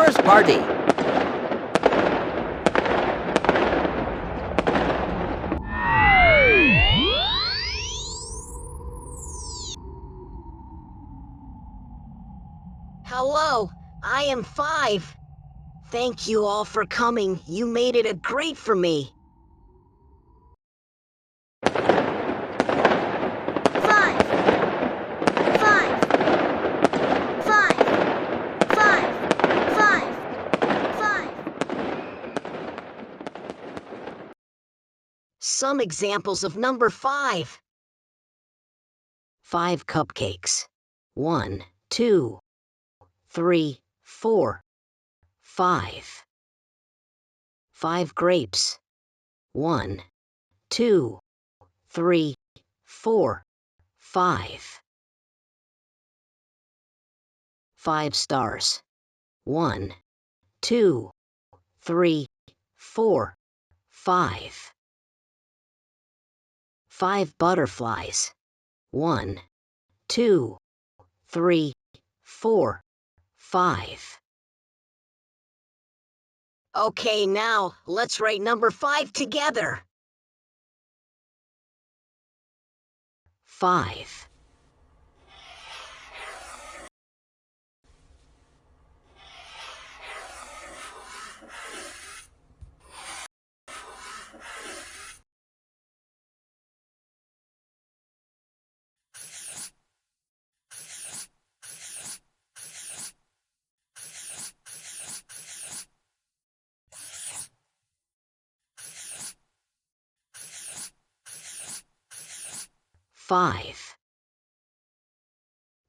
first party. Hello, I am 5. Thank you all for coming. You made it a great for me. 5. 5. 5. 5. 5. 5. Some examples of number 5. 5 cupcakes. 1, 2, 3, 4, 5. 5 grapes. 1, 2, 3, 4, 5. 5 stars. 1, 2, 3, 4, 5. 5 butterflies. 1, 2, 3, 4, 5. Okay, now let's write number 5 together. 5. 5.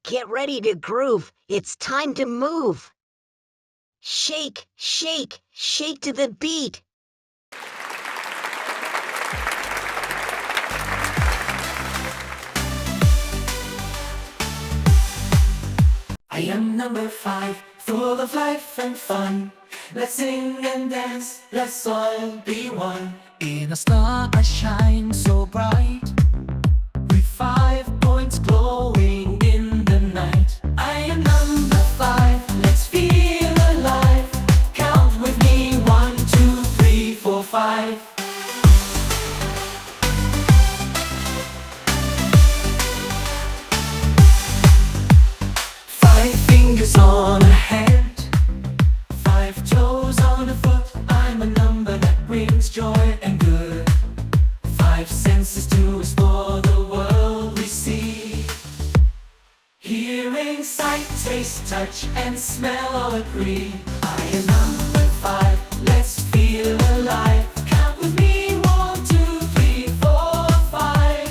Get ready to groove. It's time to move. Shake, shake, shake to the beat. I am number 5, full of life and fun. Let's sing and dance, let's all be one. In a star I shine so bright, with 5 points glowing in the night. I am number 5, let's feel alive. Count with me, 1, 2, 3, 4, 5. 5 fingers on a hand, 5 toes on a foot. I'm a number that brings joy and good. 5 senses to explore the world we see. Hearing, sight, taste, touch, and smell all agree. I am number 5, let's feel alive. Count with me, 1, 2, 3, 4, 5.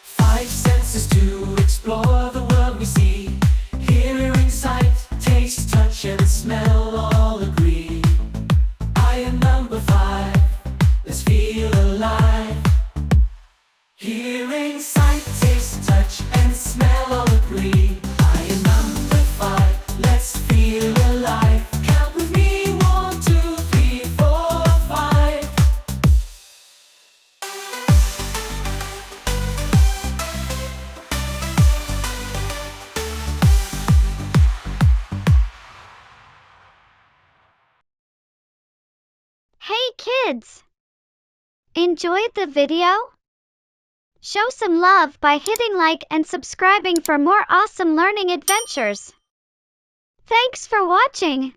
5 senses to explore the world we see. Hearing, sight, taste, touch, and smell all agree. I am number 5, let's feel alive. Hearing, sight, taste, touch, and smell all agree. I am number 5, let's feel alive. Count with me, 1, 2, 3, 4, 5. 'Hey kids! Enjoyed the video? Show some love by hitting like and subscribing for more awesome learning adventures. Thanks for watching!